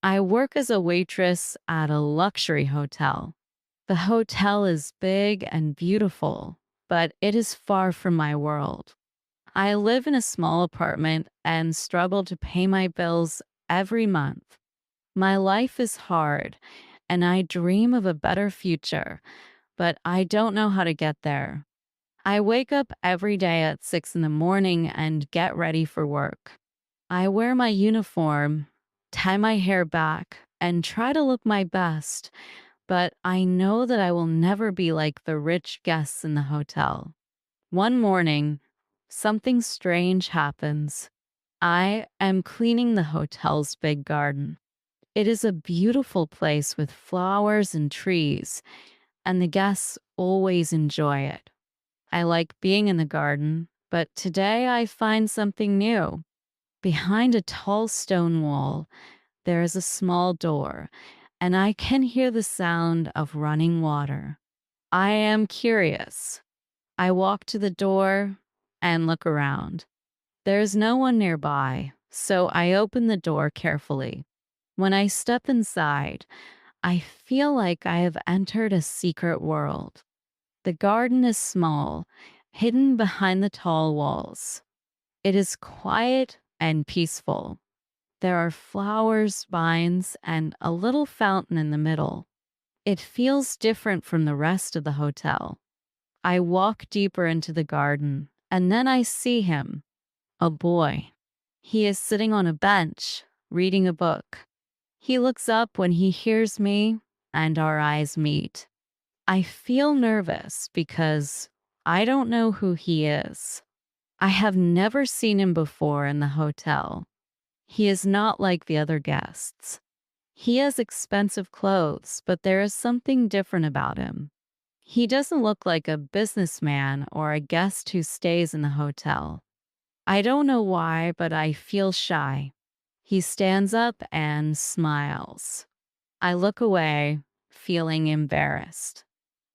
I work as a waitress at a luxury hotel. The hotel is big and beautiful, but it is far from my world. I live in a small apartment and struggle to pay my bills every month. My life is hard, and I dream of a better future, but I don't know how to get there. I wake up every day at 6 in the morning and get ready for work. I wear my uniform, tie my hair back, and try to look my best, but I know that I will never be like the rich guests in the hotel. One morning, something strange happens. I am cleaning the hotel's big garden. It is a beautiful place with flowers and trees, and the guests always enjoy it. I like being in the garden, but today I find something new. Behind a tall stone wall, there is a small door, and I can hear the sound of running water. I am curious. I walk to the door and look around. There's no one nearby, so I open the door carefully. When I step inside, I feel like I have entered a secret world. The garden is small, hidden behind the tall walls. It is quiet and peaceful. There are flowers, vines, and a little fountain in the middle. It feels different from the rest of the hotel. I walk deeper into the garden, and then I see him, a boy. He is sitting on a bench, reading a book. He looks up when he hears me, and our eyes meet. I feel nervous because I don't know who he is. I have never seen him before in the hotel. He is not like the other guests. He has expensive clothes, but there is something different about him. He doesn't look like a businessman or a guest who stays in the hotel. I don't know why, but I feel shy. He stands up and smiles. I look away, feeling embarrassed.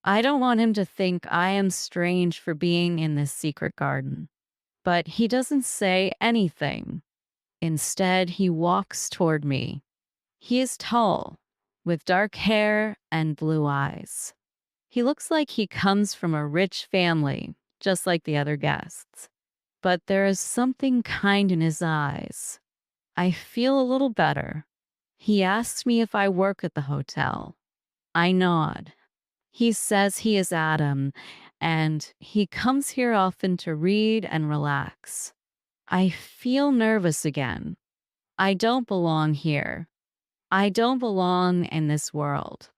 I don't want him to think I am strange for being in this secret garden. But he doesn't say anything. Instead, he walks toward me. He is tall, with dark hair and blue eyes. He looks like he comes from a rich family, just like the other guests. But there is something kind in his eyes. I feel a little better. He asks me if I work at the hotel. I nod. He says he is Adam, and he comes here often to read and relax. I feel nervous again. I don't belong here. I don't belong in this world.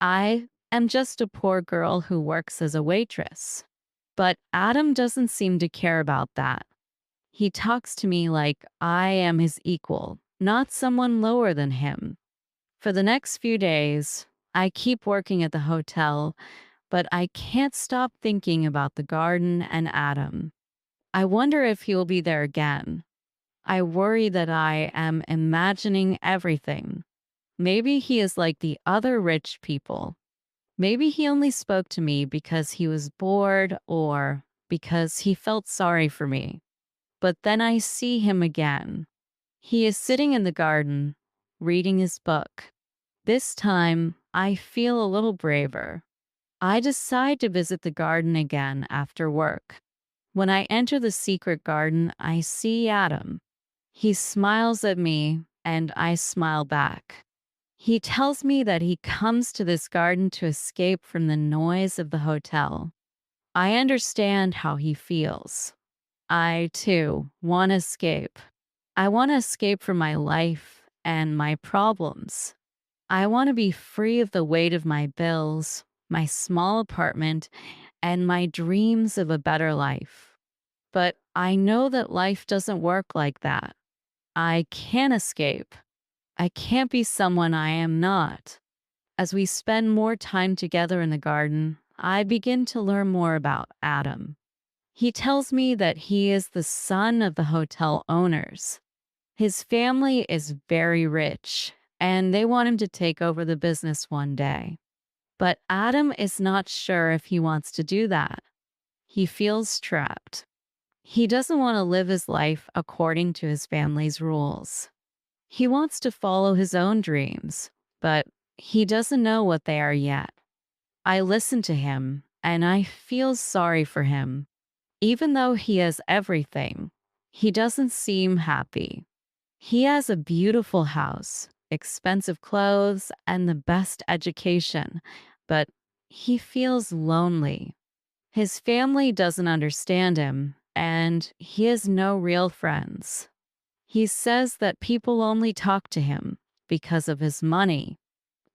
I am just a poor girl who works as a waitress. But Adam doesn't seem to care about that. He talks to me like I am his equal, not someone lower than him. For the next few days, I keep working at the hotel, but I can't stop thinking about the garden and Adam. I wonder if he will be there again. I worry that I am imagining everything. Maybe he is like the other rich people. Maybe he only spoke to me because he was bored or because he felt sorry for me. But then I see him again. He is sitting in the garden, reading his book. This time, I feel a little braver. I decide to visit the garden again after work. When I enter the secret garden, I see Adam. He smiles at me, and I smile back. He tells me that he comes to this garden to escape from the noise of the hotel. I understand how he feels. I, too, want to escape. I want to escape from my life and my problems. I want to be free of the weight of my bills, my small apartment, and my dreams of a better life. But I know that life doesn't work like that. I can't escape. I can't be someone I am not. As we spend more time together in the garden, I begin to learn more about Adam. He tells me that he is the son of the hotel owners. His family is very rich, and they want him to take over the business one day. But Adam is not sure if he wants to do that. He feels trapped. He doesn't want to live his life according to his family's rules. He wants to follow his own dreams, but he doesn't know what they are yet. I listen to him and I feel sorry for him. Even though he has everything, he doesn't seem happy. He has a beautiful house, expensive clothes, and the best education, but he feels lonely. His family doesn't understand him, and he has no real friends. He says that people only talk to him because of his money.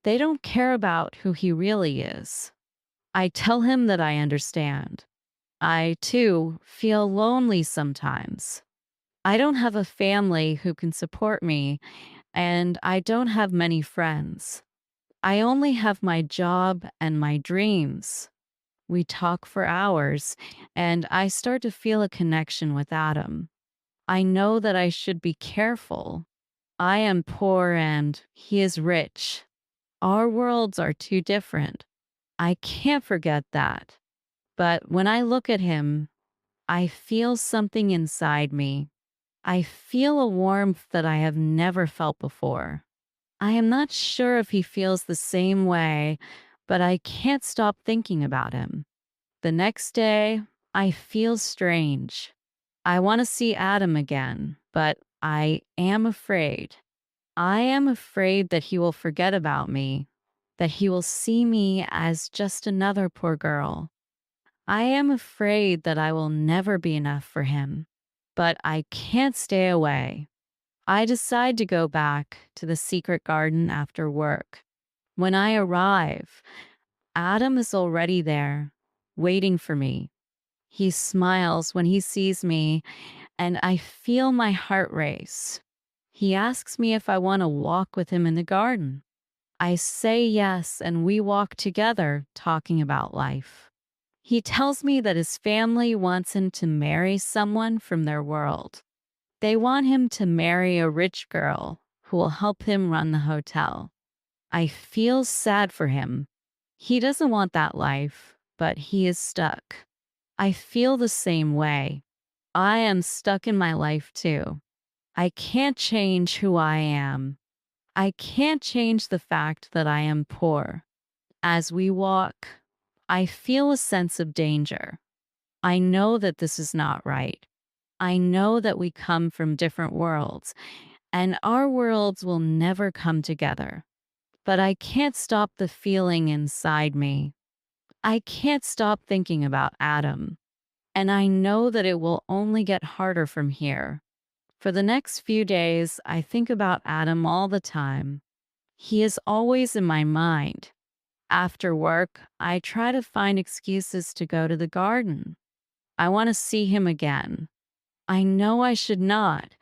They don't care about who he really is. I tell him that I understand. I, too, feel lonely sometimes. I don't have a family who can support me, and I don't have many friends. I only have my job and my dreams. We talk for hours, and I start to feel a connection with Adam. I know that I should be careful. I am poor and he is rich. Our worlds are too different. I can't forget that. But when I look at him, I feel something inside me. I feel a warmth that I have never felt before. I am not sure if he feels the same way, but I can't stop thinking about him. The next day, I feel strange. I want to see Adam again, but I am afraid. I am afraid that he will forget about me, that he will see me as just another poor girl. I am afraid that I will never be enough for him, but I can't stay away. I decide to go back to the secret garden after work. When I arrive, Adam is already there, waiting for me. He smiles when he sees me, and I feel my heart race. He asks me if I want to walk with him in the garden. I say yes, and we walk together, talking about life. He tells me that his family wants him to marry someone from their world. They want him to marry a rich girl who will help him run the hotel. I feel sad for him. He doesn't want that life, but he is stuck. I feel the same way. I am stuck in my life too. I can't change who I am. I can't change the fact that I am poor. As we walk, I feel a sense of danger. I know that this is not right. I know that we come from different worlds, and our worlds will never come together. But I can't stop the feeling inside me. I can't stop thinking about Adam. And I know that it will only get harder from here. For the next few days, I think about Adam all the time. He is always in my mind. After work, I try to find excuses to go to the garden. I want to see him again. I know I should not,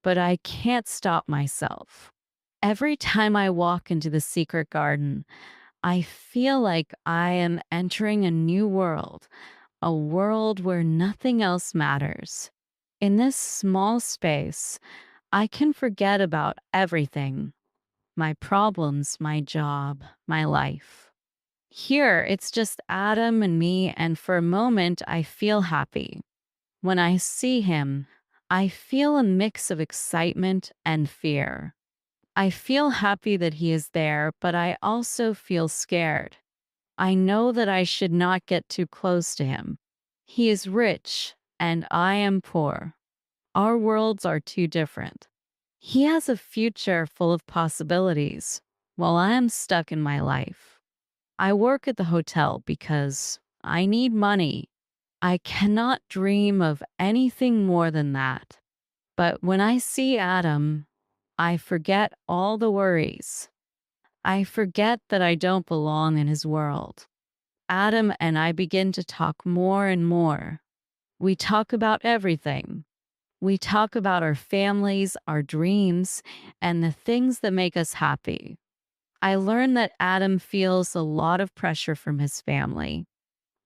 but I can't stop myself. Every time I walk into the secret garden, I feel like I am entering a new world, a world where nothing else matters. In this small space, I can forget about everything, my problems, my job, my life. Here, it's just Adam and me, and for a moment, I feel happy. When I see him, I feel a mix of excitement and fear. I feel happy that he is there, but I also feel scared. I know that I should not get too close to him. He is rich, and I am poor. Our worlds are too different. He has a future full of possibilities, while I am stuck in my life. I work at the hotel because I need money. I cannot dream of anything more than that. But when I see Adam, I forget all the worries. I forget that I don't belong in his world. Adam and I begin to talk more and more. We talk about everything. We talk about our families, our dreams, and the things that make us happy. I learn that Adam feels a lot of pressure from his family.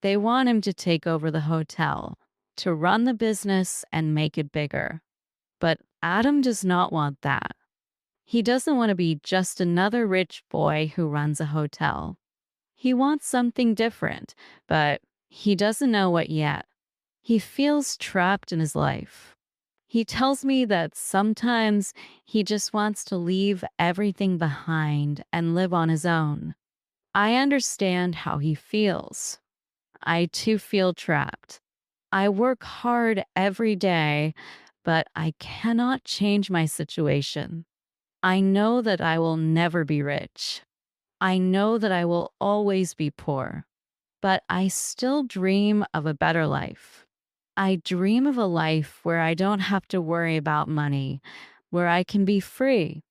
They want him to take over the hotel, to run the business and make it bigger. But Adam does not want that. He doesn't want to be just another rich boy who runs a hotel. He wants something different, but he doesn't know what yet. He feels trapped in his life. He tells me that sometimes he just wants to leave everything behind and live on his own. I understand how he feels. I too feel trapped. I work hard every day, but I cannot change my situation. I know that I will never be rich. I know that I will always be poor, but I still dream of a better life. I dream of a life where I don't have to worry about money, where I can be free.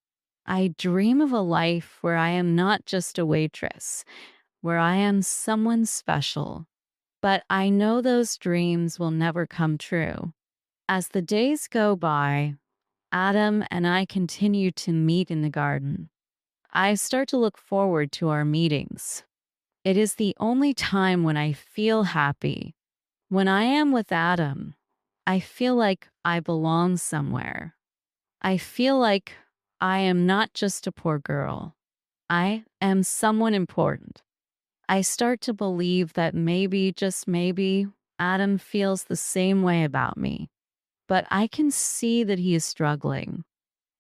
I dream of a life where I am not just a waitress, where I am someone special. But I know those dreams will never come true. As the days go by, Adam and I continue to meet in the garden. I start to look forward to our meetings. It is the only time when I feel happy. When I am with Adam, I feel like I belong somewhere. I feel like I am not just a poor girl. I am someone important. I start to believe that maybe, just maybe, Adam feels the same way about me. But I can see that he is struggling.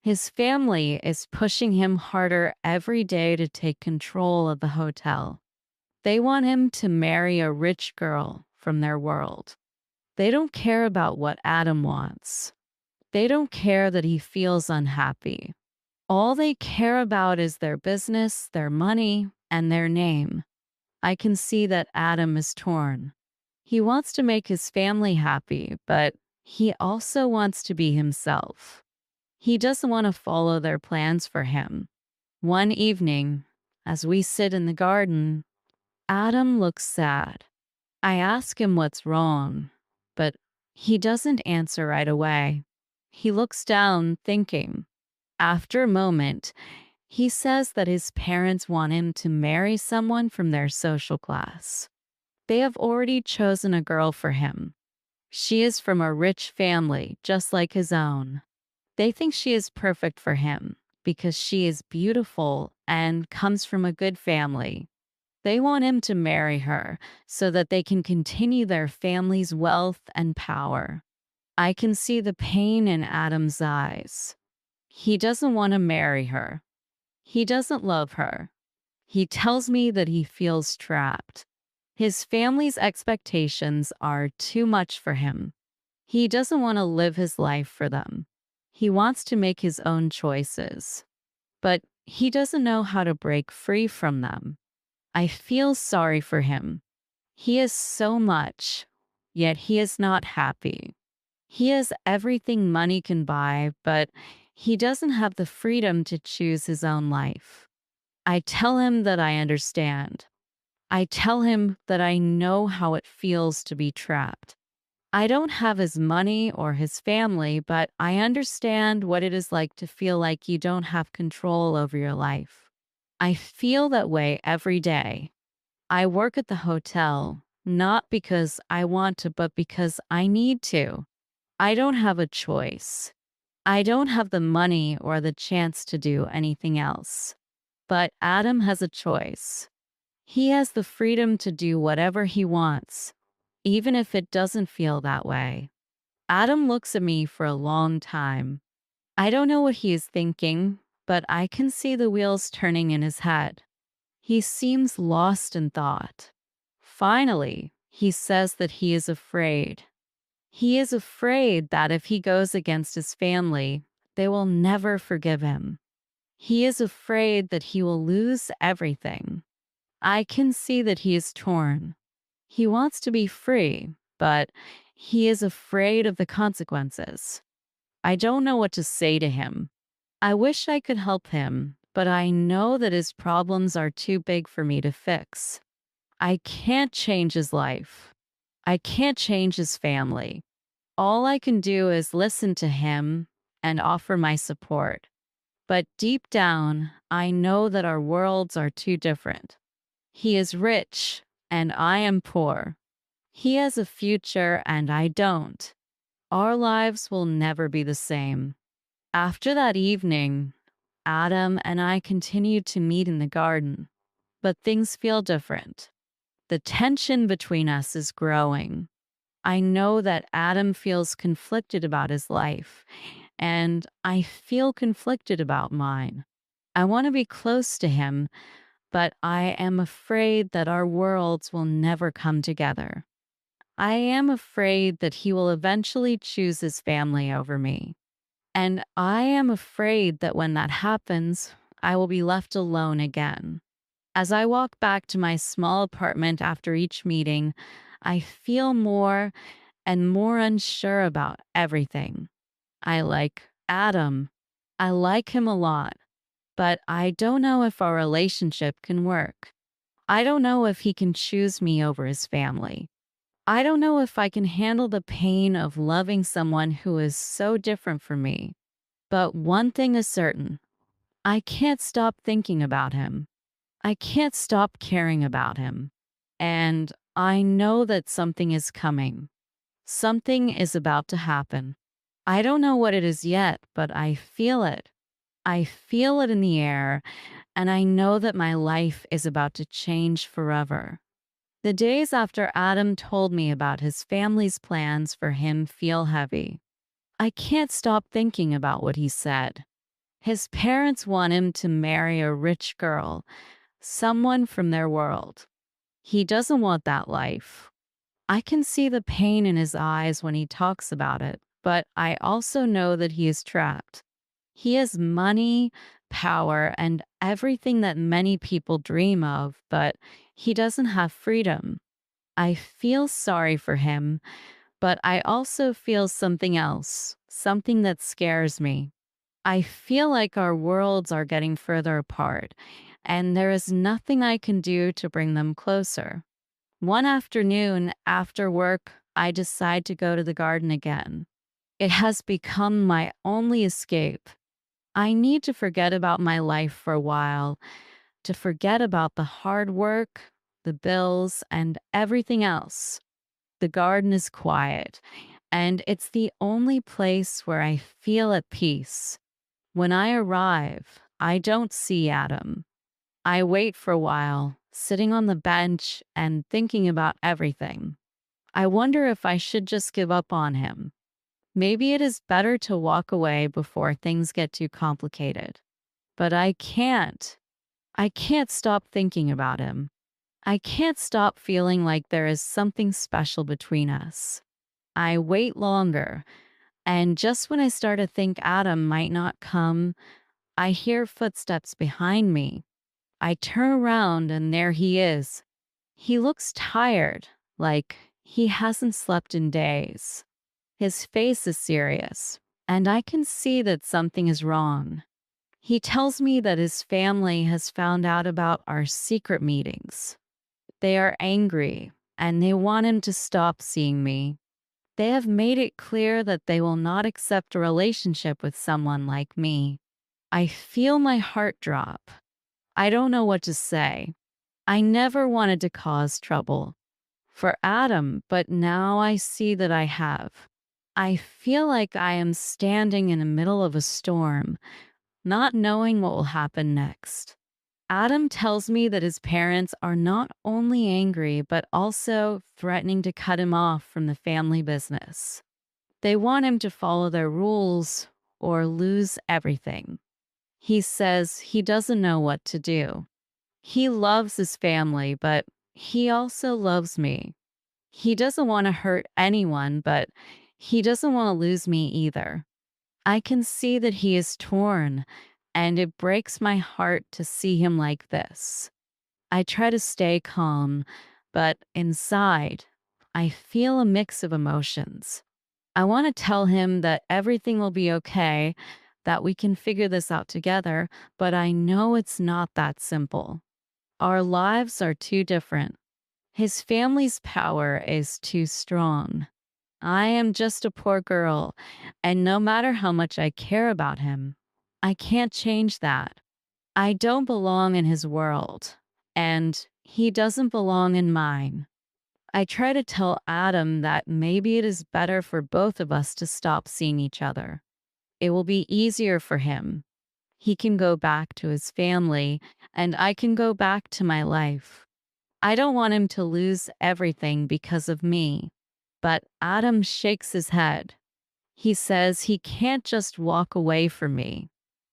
His family is pushing him harder every day to take control of the hotel. They want him to marry a rich girl from their world. They don't care about what Adam wants. They don't care that he feels unhappy. All they care about is their business, their money, and their name. I can see that Adam is torn. He wants to make his family happy, but he also wants to be himself. He doesn't want to follow their plans for him. One evening, as we sit in the garden, Adam looks sad. I ask him what's wrong, but he doesn't answer right away. He looks down, thinking. After a moment, he says that his parents want him to marry someone from their social class. They have already chosen a girl for him. She is from a rich family, just like his own. They think she is perfect for him because she is beautiful and comes from a good family. They want him to marry her so that they can continue their family's wealth and power. I can see the pain in Adam's eyes. He doesn't want to marry her. He doesn't love her. He tells me that he feels trapped. His family's expectations are too much for him. He doesn't want to live his life for them. He wants to make his own choices, but he doesn't know how to break free from them. I feel sorry for him. He has so much, yet he is not happy. He has everything money can buy, but he doesn't have the freedom to choose his own life. I tell him that I understand. I tell him that I know how it feels to be trapped. I don't have his money or his family, but I understand what it is like to feel like you don't have control over your life. I feel that way every day. I work at the hotel, not because I want to, but because I need to. I don't have a choice. I don't have the money or the chance to do anything else. But Adam has a choice. He has the freedom to do whatever he wants, even if it doesn't feel that way. Adam looks at me for a long time. I don't know what he is thinking, but I can see the wheels turning in his head. He seems lost in thought. Finally, he says that he is afraid. He is afraid that if he goes against his family, they will never forgive him. He is afraid that he will lose everything. I can see that he is torn. He wants to be free, but he is afraid of the consequences. I don't know what to say to him. I wish I could help him, but I know that his problems are too big for me to fix. I can't change his life. I can't change his family. All I can do is listen to him and offer my support. But deep down, I know that our worlds are too different. He is rich and I am poor. He has a future and I don't. Our lives will never be the same. After that evening, Adam and I continued to meet in the garden, but things feel different. The tension between us is growing. I know that Adam feels conflicted about his life, and I feel conflicted about mine. I want to be close to him, but I am afraid that our worlds will never come together. I am afraid that he will eventually choose his family over me. And I am afraid that when that happens, I will be left alone again. As I walk back to my small apartment after each meeting, I feel more and more unsure about everything. I like Adam. I like him a lot, but I don't know if our relationship can work. I don't know if he can choose me over his family. I don't know if I can handle the pain of loving someone who is so different from me. But one thing is certain, I can't stop thinking about him. I can't stop caring about him. And I know that something is coming. Something is about to happen. I don't know what it is yet, but I feel it. I feel it in the air, and I know that my life is about to change forever. The days after Adam told me about his family's plans for him feel heavy. I can't stop thinking about what he said. His parents want him to marry a rich girl, someone from their world. He doesn't want that life. I can see the pain in his eyes when he talks about it, but I also know that he is trapped. He has money, power, and everything that many people dream of, but he doesn't have freedom. I feel sorry for him, but I also feel something else, something that scares me. I feel like our worlds are getting further apart, and there is nothing I can do to bring them closer. One afternoon after work, I decide to go to the garden again. It has become my only escape. I need to forget about my life for a while, to forget about the hard work, the bills, and everything else. The garden is quiet, and it's the only place where I feel at peace. When I arrive, I don't see Adam. I wait for a while, sitting on the bench and thinking about everything. I wonder if I should just give up on him. Maybe it is better to walk away before things get too complicated. But I can't. I can't stop thinking about him. I can't stop feeling like there is something special between us. I wait longer, and just when I start to think Adam might not come, I hear footsteps behind me. I turn around and there he is. He looks tired, like he hasn't slept in days. His face is serious, and I can see that something is wrong. He tells me that his family has found out about our secret meetings. They are angry, and they want him to stop seeing me. They have made it clear that they will not accept a relationship with someone like me. I feel my heart drop. I don't know what to say. I never wanted to cause trouble for Adam, but now I see that I have. I feel like I am standing in the middle of a storm, not knowing what will happen next. Adam tells me that his parents are not only angry, but also threatening to cut him off from the family business. They want him to follow their rules or lose everything. He says he doesn't know what to do. He loves his family, but he also loves me. He doesn't want to hurt anyone, but he doesn't want to lose me either. I can see that he is torn, and it breaks my heart to see him like this. I try to stay calm, but inside, I feel a mix of emotions. I want to tell him that everything will be okay, that we can figure this out together, but I know it's not that simple. Our lives are too different. His family's power is too strong. I am just a poor girl, and no matter how much I care about him, I can't change that. I don't belong in his world, and he doesn't belong in mine. I try to tell Adam that maybe it is better for both of us to stop seeing each other. It will be easier for him. He can go back to his family, and I can go back to my life. I don't want him to lose everything because of me. But Adam shakes his head. He says he can't just walk away from me.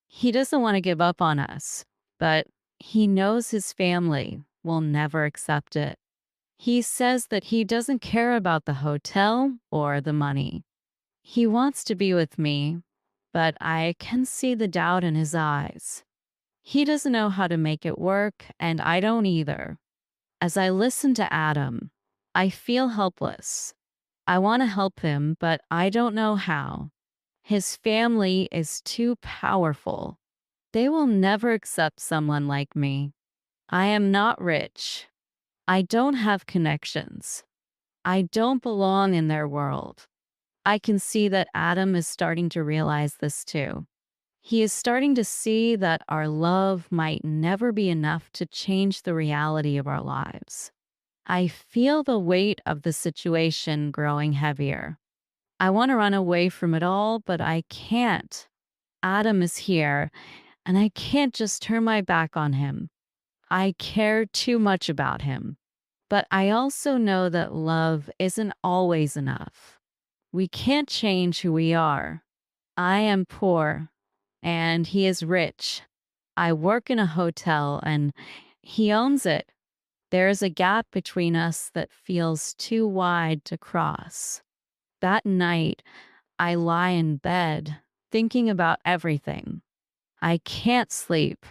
He doesn't want to give up on us, but he knows his family will never accept it. He says that he doesn't care about the hotel or the money. He wants to be with me, but I can see the doubt in his eyes. He doesn't know how to make it work, and I don't either. As I listen to Adam, I feel helpless. I want to help him, but I don't know how. His family is too powerful. They will never accept someone like me. I am not rich. I don't have connections. I don't belong in their world. I can see that Adam is starting to realize this too. He is starting to see that our love might never be enough to change the reality of our lives. I feel the weight of the situation growing heavier. I want to run away from it all, but I can't. Adam is here, and I can't just turn my back on him. I care too much about him. But I also know that love isn't always enough. We can't change who we are. I am poor, and he is rich. I work in a hotel, and he owns it. There is a gap between us that feels too wide to cross. That night, I lie in bed, thinking about everything. I can't sleep.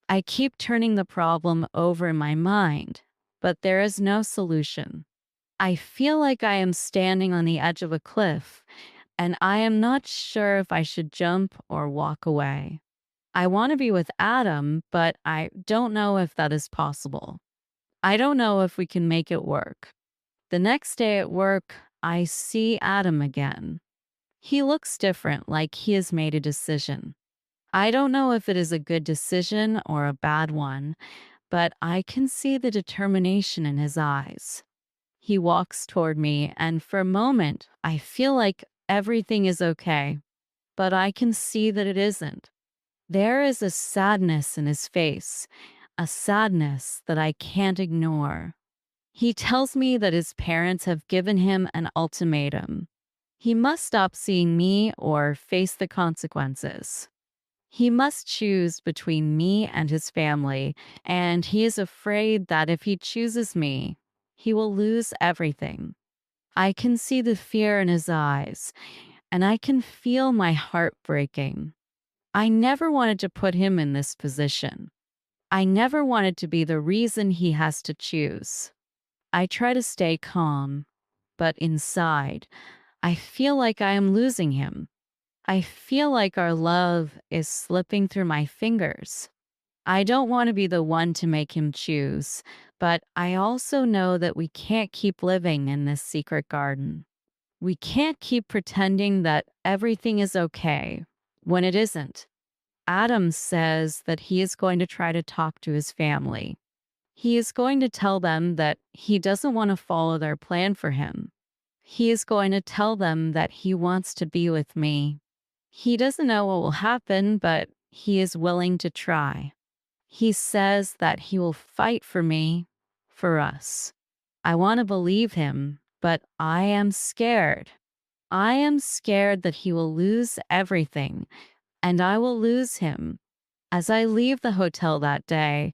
I keep turning the problem over in my mind, but there is no solution. I feel like I am standing on the edge of a cliff, and I am not sure if I should jump or walk away. I want to be with Adam, but I don't know if that is possible. I don't know if we can make it work. The next day at work, I see Adam again. He looks different, like he has made a decision. I don't know if it is a good decision or a bad one, but I can see the determination in his eyes. He walks toward me, and for a moment, I feel like everything is okay, but I can see that it isn't. There is a sadness in his face, a sadness that I can't ignore. He tells me that his parents have given him an ultimatum. He must stop seeing me or face the consequences. He must choose between me and his family, and he is afraid that if he chooses me, he will lose everything. I can see the fear in his eyes, and I can feel my heart breaking. I never wanted to put him in this position. I never wanted to be the reason he has to choose. I try to stay calm, but inside, I feel like I am losing him. I feel like our love is slipping through my fingers. I don't want to be the one to make him choose, but I also know that we can't keep living in this secret garden. We can't keep pretending that everything is okay when it isn't. Adam says that he is going to try to talk to his family. He is going to tell them that he doesn't want to follow their plan for him. He is going to tell them that he wants to be with me. He doesn't know what will happen, but he is willing to try. He says that he will fight for me, for us. I want to believe him, but I am scared. I am scared that he will lose everything, and I will lose him. As I leave the hotel that day,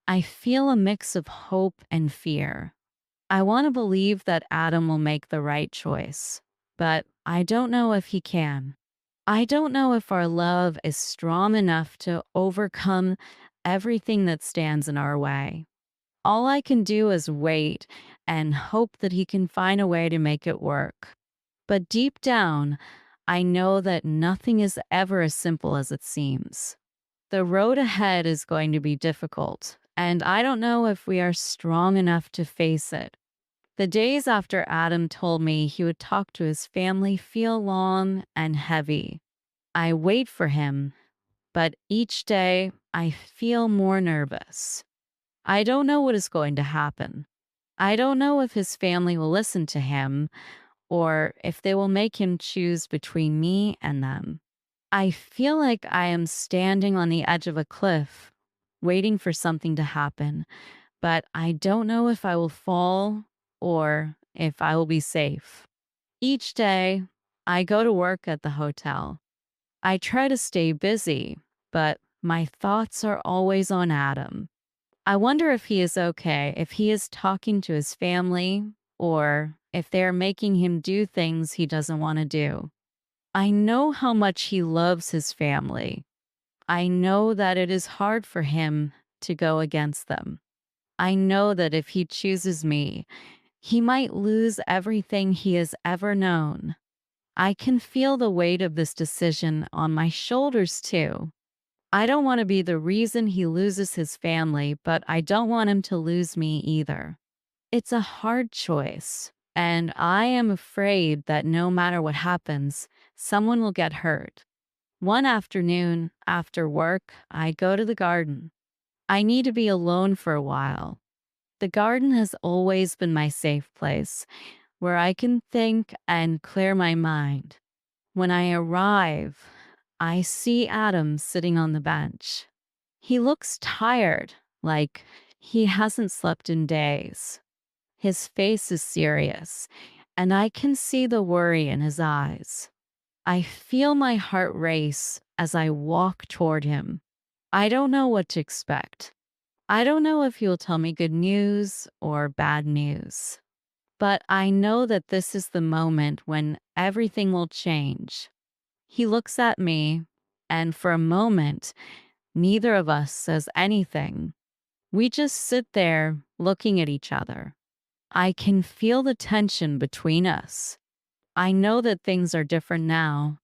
I feel a mix of hope and fear. I want to believe that Adam will make the right choice, but I don't know if he can. I don't know if our love is strong enough to overcome everything that stands in our way. All I can do is wait and hope that he can find a way to make it work. But deep down, I know that nothing is ever as simple as it seems. The road ahead is going to be difficult, and I don't know if we are strong enough to face it. The days after Adam told me he would talk to his family feel long and heavy. I wait for him, but each day I feel more nervous. I don't know what is going to happen. I don't know if his family will listen to him or if they will make him choose between me and them. I feel like I am standing on the edge of a cliff, waiting for something to happen, but I don't know if I will fall or if I will be safe. Each day, I go to work at the hotel. I try to stay busy, but my thoughts are always on Adam. I wonder if he is okay, if he is talking to his family, or if they're making him do things he doesn't want to do. I know how much he loves his family. I know that it is hard for him to go against them. I know that if he chooses me, he might lose everything he has ever known. I can feel the weight of this decision on my shoulders too. I don't want to be the reason he loses his family, but I don't want him to lose me either. It's a hard choice, and I am afraid that no matter what happens, someone will get hurt. One afternoon, after work, I go to the garden. I need to be alone for a while. The garden has always been my safe place, where I can think and clear my mind. When I arrive, I see Adam sitting on the bench. He looks tired, like he hasn't slept in days. His face is serious, and I can see the worry in his eyes. I feel my heart race as I walk toward him. I don't know what to expect. I don't know if he'll tell me good news or bad news. But I know that this is the moment when everything will change. He looks at me, and for a moment, neither of us says anything. We just sit there looking at each other. I can feel the tension between us. I know that things are different now.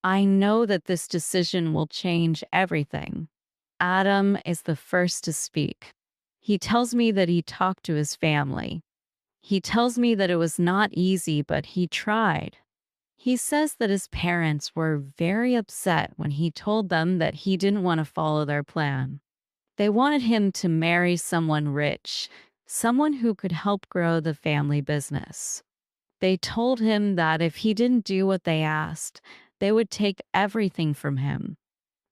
I know that this decision will change everything. Adam is the first to speak. He tells me that he talked to his family. He tells me that it was not easy, but he tried. He says that his parents were very upset when he told them that he didn't want to follow their plan. They wanted him to marry someone rich, someone who could help grow the family business. They told him that if he didn't do what they asked, they would take everything from him.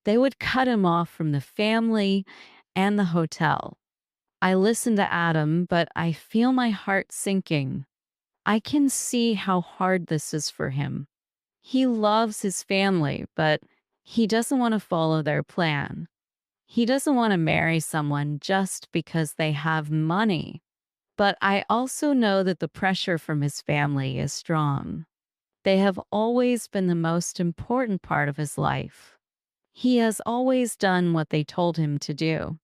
They would cut him off from the family and the hotel. I listen to Adam, but I feel my heart sinking. I can see how hard this is for him. He loves his family, but he doesn't want to follow their plan. He doesn't want to marry someone just because they have money. But I also know that the pressure from his family is strong. They have always been the most important part of his life. He has always done what they told him to do.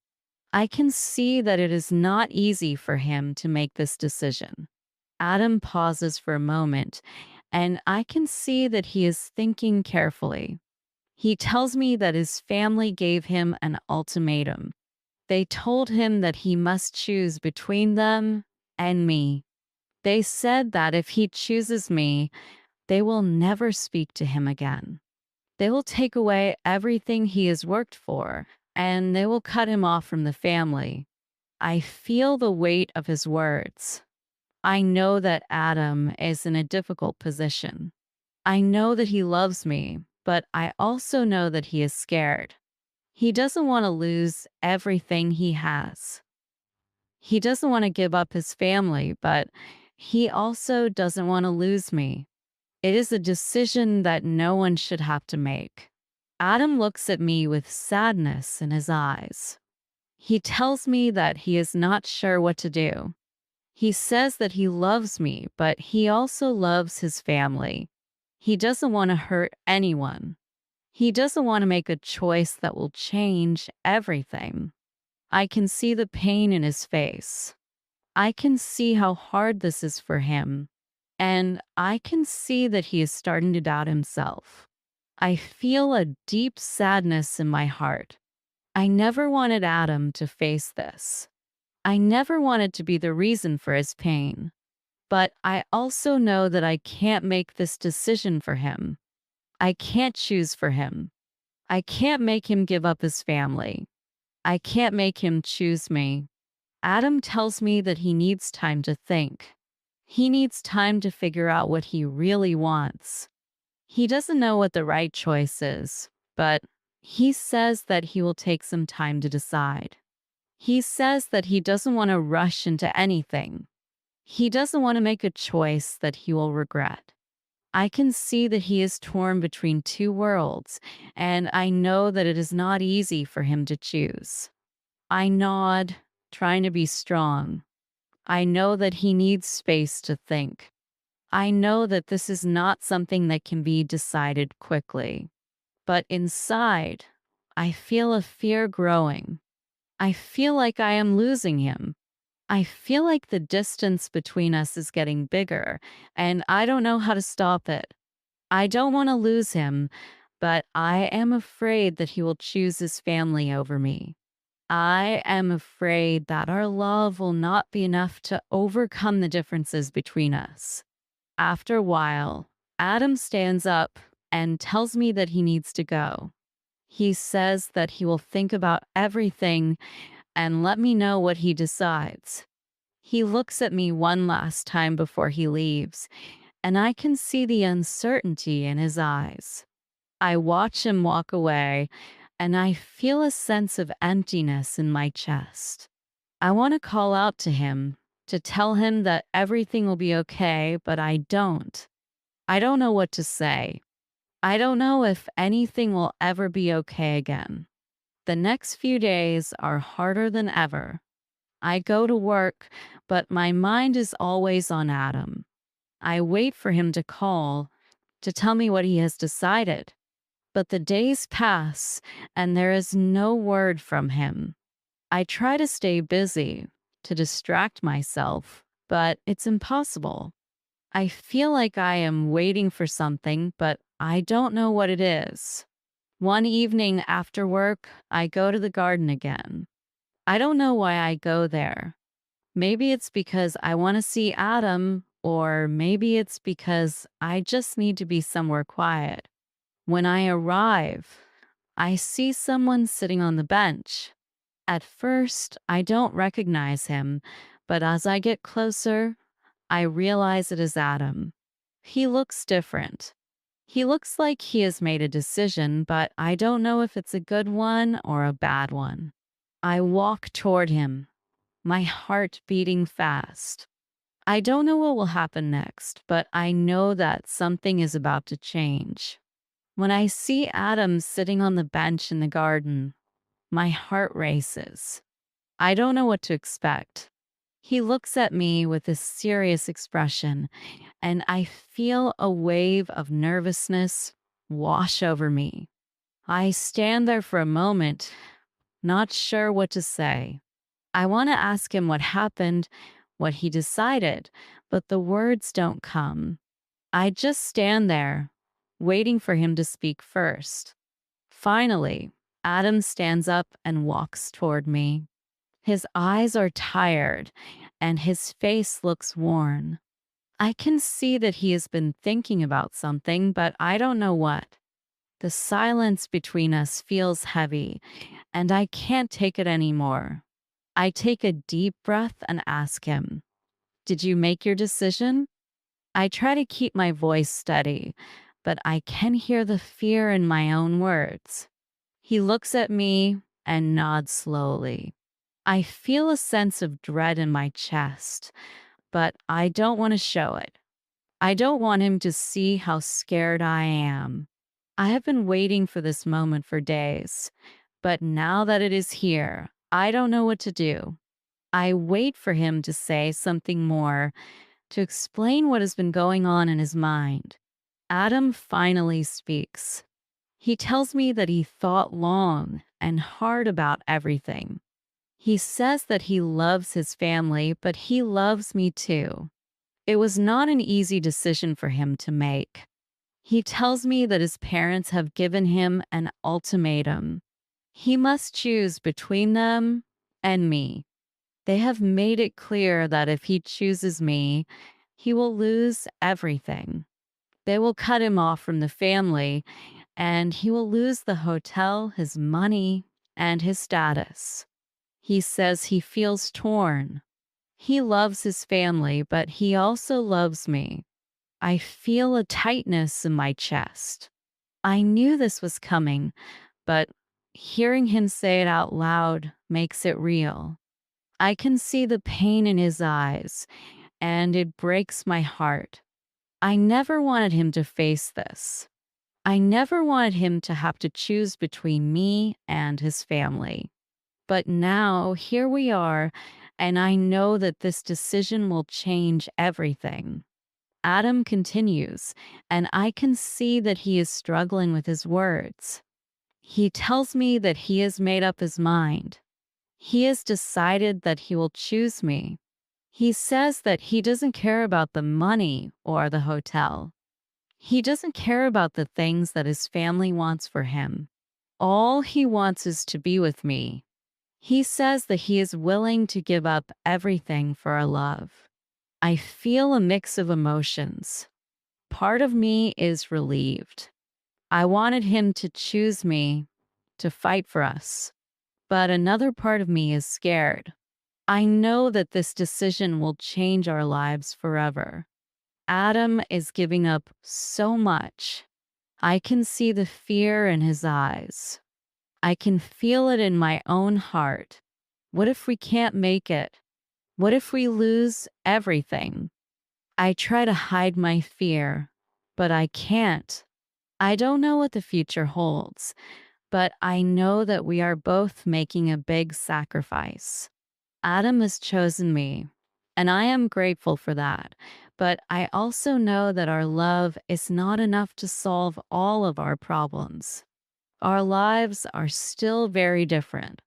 I can see that it is not easy for him to make this decision. Adam pauses for a moment, and I can see that he is thinking carefully. He tells me that his family gave him an ultimatum. They told him that he must choose between them and me. They said that if he chooses me, they will never speak to him again. They will take away everything he has worked for, and they will cut him off from the family. I feel the weight of his words. I know that Adam is in a difficult position. I know that he loves me, but I also know that he is scared. He doesn't want to lose everything he has. He doesn't want to give up his family, but he also doesn't want to lose me. It is a decision that no one should have to make. Adam looks at me with sadness in his eyes. He tells me that he is not sure what to do. He says that he loves me, but he also loves his family. He doesn't want to hurt anyone. He doesn't want to make a choice that will change everything. I can see the pain in his face. I can see how hard this is for him. And I can see that he is starting to doubt himself. I feel a deep sadness in my heart. I never wanted Adam to face this. I never wanted to be the reason for his pain. But I also know that I can't make this decision for him. I can't choose for him. I can't make him give up his family. I can't make him choose me. Adam tells me that he needs time to think. He needs time to figure out what he really wants. He doesn't know what the right choice is, but he says that he will take some time to decide. He says that he doesn't want to rush into anything. He doesn't want to make a choice that he will regret. I can see that he is torn between two worlds, and I know that it is not easy for him to choose. I nod, trying to be strong. I know that he needs space to think. I know that this is not something that can be decided quickly. But inside, I feel a fear growing. I feel like I am losing him. I feel like the distance between us is getting bigger, and I don't know how to stop it. I don't want to lose him, but I am afraid that he will choose his family over me. I am afraid that our love will not be enough to overcome the differences between us. After a while, Adam stands up and tells me that he needs to go. He says that he will think about everything and let me know what he decides. He looks at me one last time before he leaves, and I can see the uncertainty in his eyes. I watch him walk away, and I feel a sense of emptiness in my chest. I want to call out to him, to tell him that everything will be okay, but I don't. I don't know what to say. I don't know if anything will ever be okay again. The next few days are harder than ever. I go to work, but my mind is always on Adam. I wait for him to call, to tell me what he has decided. But the days pass, and there is no word from him. I try to stay busy, to distract myself, but it's impossible. I feel like I am waiting for something, but I don't know what it is. One evening after work, I go to the garden again. I don't know why I go there. Maybe it's because I want to see Adam, or maybe it's because I just need to be somewhere quiet. When I arrive, I see someone sitting on the bench. At first, I don't recognize him, but as I get closer, I realize it is Adam. He looks different. He looks like he has made a decision, but I don't know if it's a good one or a bad one. I walk toward him, my heart beating fast. I don't know what will happen next, but I know that something is about to change. When I see Adam sitting on the bench in the garden, my heart races. I don't know what to expect. He looks at me with a serious expression, and I feel a wave of nervousness wash over me. I stand there for a moment, not sure what to say. I want to ask him what happened, what he decided, but the words don't come. I just stand there, waiting for him to speak first. Finally, Adam stands up and walks toward me. His eyes are tired, and his face looks worn. I can see that he has been thinking about something, but I don't know what. The silence between us feels heavy, and I can't take it anymore. I take a deep breath and ask him, "Did you make your decision?" I try to keep my voice steady, but I can hear the fear in my own words. He looks at me and nods slowly. I feel a sense of dread in my chest, but I don't want to show it. I don't want him to see how scared I am. I have been waiting for this moment for days, but now that it is here, I don't know what to do. I wait for him to say something more, to explain what has been going on in his mind. Adam finally speaks. He tells me that he thought long and hard about everything. He says that he loves his family, but he loves me too. It was not an easy decision for him to make. He tells me that his parents have given him an ultimatum. He must choose between them and me. They have made it clear that if he chooses me, he will lose everything. They will cut him off from the family, and he will lose the hotel, his money, and his status. He says he feels torn. He loves his family, but he also loves me. I feel a tightness in my chest. I knew this was coming, but hearing him say it out loud makes it real. I can see the pain in his eyes, and it breaks my heart. I never wanted him to face this. I never wanted him to have to choose between me and his family. But now here we are, and I know that this decision will change everything. Adam continues, and I can see that he is struggling with his words. He tells me that he has made up his mind. He has decided that he will choose me. He says that he doesn't care about the money or the hotel. He doesn't care about the things that his family wants for him. All he wants is to be with me. He says that he is willing to give up everything for our love. I feel a mix of emotions. Part of me is relieved. I wanted him to choose me, to fight for us. But another part of me is scared. I know that this decision will change our lives forever. Adam is giving up so much. I can see the fear in his eyes. I can feel it in my own heart. What if we can't make it? What if we lose everything? I try to hide my fear, but I can't. I don't know what the future holds, but I know that we are both making a big sacrifice. Adam has chosen me, and I am grateful for that. But I also know that our love is not enough to solve all of our problems. Our lives are still very different.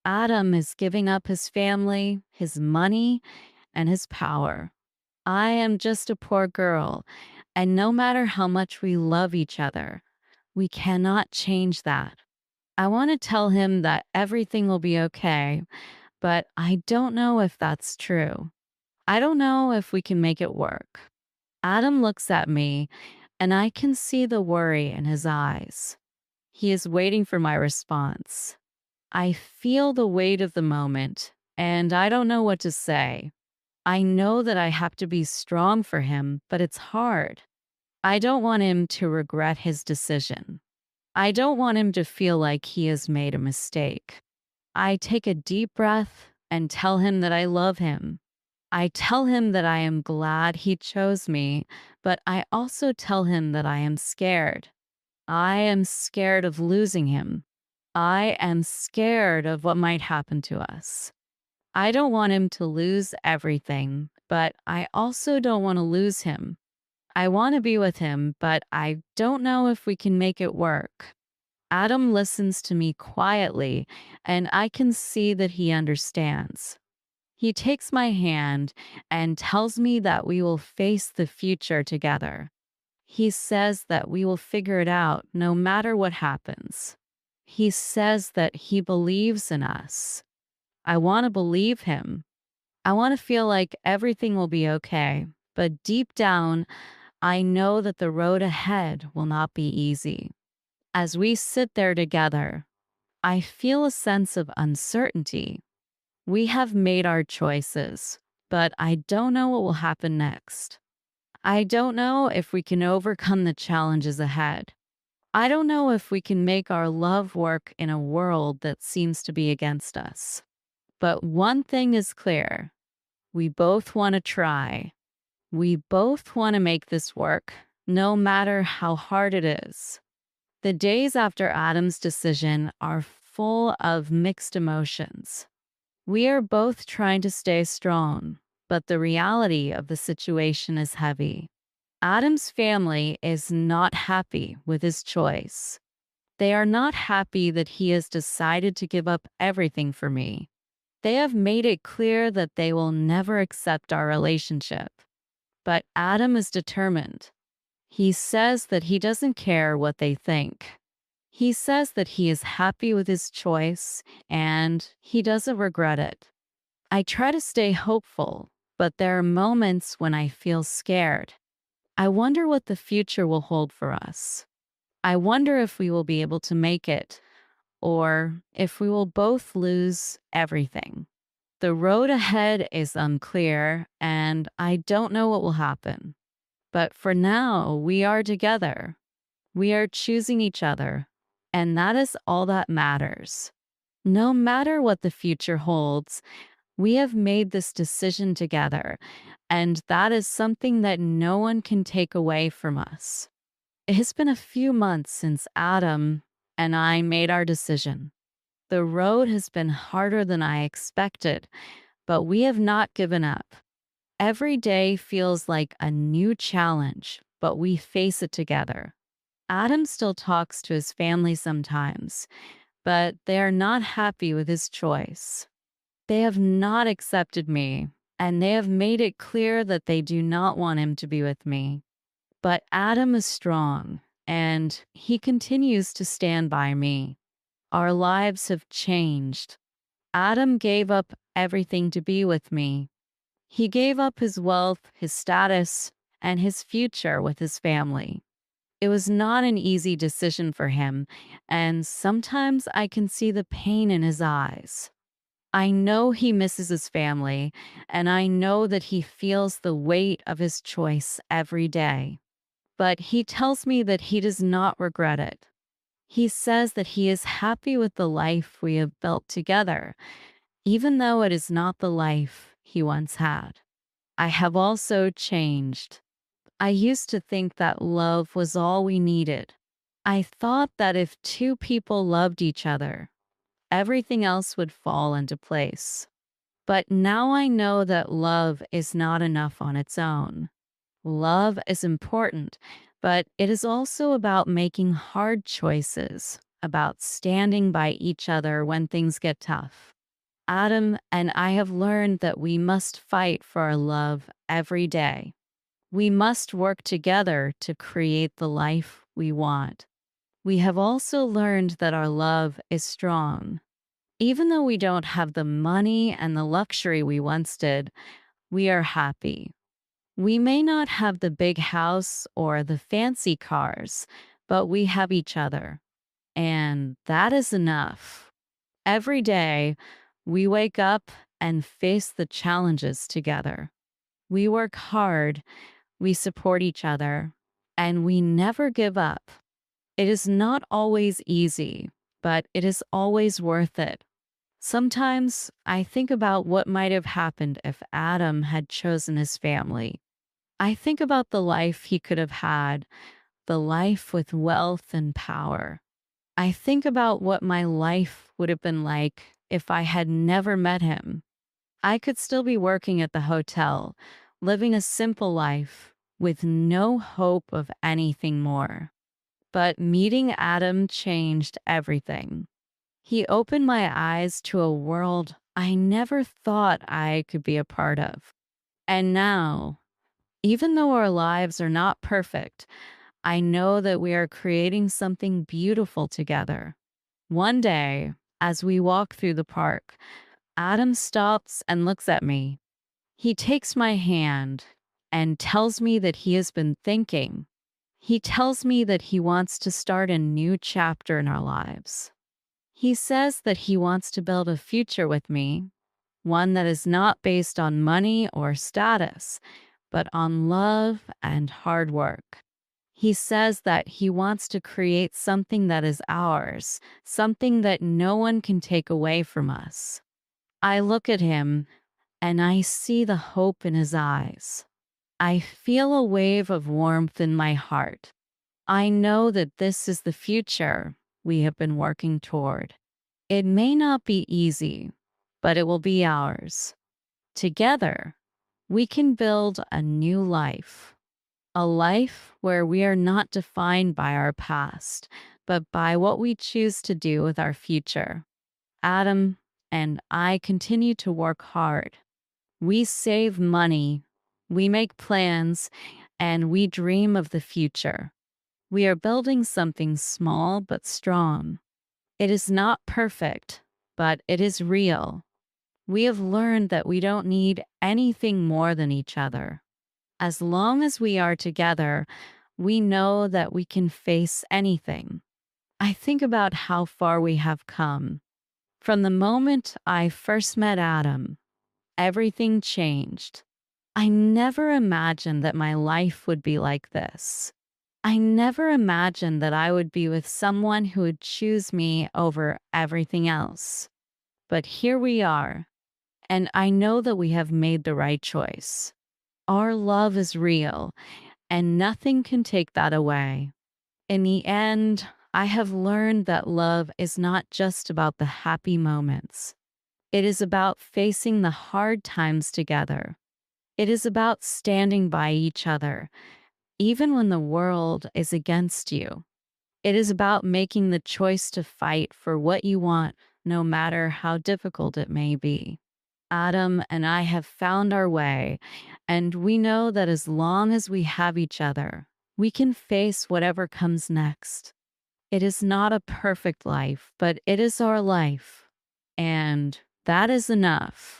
Adam is giving up his family, his money, and his power. I am just a poor girl, and no matter how much we love each other, we cannot change that. I want to tell him that everything will be okay, but I don't know if that's true. I don't know if we can make it work. Adam looks at me, and I can see the worry in his eyes. He is waiting for my response. I feel the weight of the moment, and I don't know what to say. I know that I have to be strong for him, but it's hard. I don't want him to regret his decision. I don't want him to feel like he has made a mistake. I take a deep breath and tell him that I love him. I tell him that I am glad he chose me, but I also tell him that I am scared. I am scared of losing him. I am scared of what might happen to us. I don't want him to lose everything, but I also don't want to lose him. I want to be with him, but I don't know if we can make it work. Adam listens to me quietly, and I can see that he understands. He takes my hand and tells me that we will face the future together. He says that we will figure it out no matter what happens. He says that he believes in us. I want to believe him. I want to feel like everything will be okay. But deep down, I know that the road ahead will not be easy. As we sit there together, I feel a sense of uncertainty. We have made our choices, but I don't know what will happen next. I don't know if we can overcome the challenges ahead. I don't know if we can make our love work in a world that seems to be against us. But one thing is clear. We both want to try. We both want to make this work, no matter how hard it is. The days after Adam's decision are full of mixed emotions. We are both trying to stay strong, but the reality of the situation is heavy. Adam's family is not happy with his choice. They are not happy that he has decided to give up everything for me. They have made it clear that they will never accept our relationship. But Adam is determined. He says that he doesn't care what they think. He says that he is happy with his choice and he doesn't regret it. I try to stay hopeful, but there are moments when I feel scared. I wonder what the future will hold for us. I wonder if we will be able to make it, or if we will both lose everything. The road ahead is unclear, and I don't know what will happen. But for now, we are together. We are choosing each other, and that is all that matters. No matter what the future holds, We have made this decision together, and that is something that no one can take away from us. It has been a few months since Adam and I made our decision. The road has been harder than I expected, but we have not given up. Every day feels like a new challenge, but we face it together. Adam still talks to his family sometimes, but they are not happy with his choice. They have not accepted me, and they have made it clear that they do not want him to be with me. But Adam is strong, and he continues to stand by me. Our lives have changed. Adam gave up everything to be with me. He gave up his wealth, his status, and his future with his family. It was not an easy decision for him, and sometimes I can see the pain in his eyes. I know he misses his family, and I know that he feels the weight of his choice every day. But he tells me that he does not regret it. He says that he is happy with the life we have built together, even though it is not the life he once had. I have also changed. I used to think that love was all we needed. I thought that if two people loved each other, everything else would fall into place. But now I know that love is not enough on its own. Love is important, but it is also about making hard choices, about standing by each other when things get tough. Adam and I have learned that we must fight for our love every day. We must work together to create the life we want. We have also learned that our love is strong. Even though we don't have the money and the luxury we once did, we are happy. We may not have the big house or the fancy cars, but we have each other. And that is enough. Every day, we wake up and face the challenges together. We work hard, we support each other, and we never give up. It is not always easy, but it is always worth it. Sometimes I think about what might have happened if Adam had chosen his family. I think about the life he could have had, the life with wealth and power. I think about what my life would have been like if I had never met him. I could still be working at the hotel, living a simple life with no hope of anything more. But meeting Adam changed everything. He opened my eyes to a world I never thought I could be a part of. And now, even though our lives are not perfect, I know that we are creating something beautiful together. One day, as we walk through the park, Adam stops and looks at me. He takes my hand and tells me that he has been thinking. He tells me that he wants to start a new chapter in our lives. He says that he wants to build a future with me, one that is not based on money or status, but on love and hard work. He says that he wants to create something that is ours, something that no one can take away from us. I look at him and I see the hope in his eyes. I feel a wave of warmth in my heart. I know that this is the future we have been working toward. It may not be easy, but it will be ours. Together, we can build a new life, a life where we are not defined by our past, but by what we choose to do with our future. Adam and I continue to work hard. We save money, we make plans, and we dream of the future. We are building something small but strong. It is not perfect, but it is real. We have learned that we don't need anything more than each other. As long as we are together, we know that we can face anything. I think about how far we have come. From the moment I first met Adam, everything changed. I never imagined that my life would be like this. I never imagined that I would be with someone who would choose me over everything else. But here we are. and I know that we have made the right choice. Our love is real, and nothing can take that away. In the end, I have learned that love is not just about the happy moments. It is about facing the hard times together. It is about standing by each other, even when the world is against you. It is about making the choice to fight for what you want, no matter how difficult it may be. Adam and I have found our way, and we know that as long as we have each other, we can face whatever comes next. It is not a perfect life, but it is our life. And that is enough.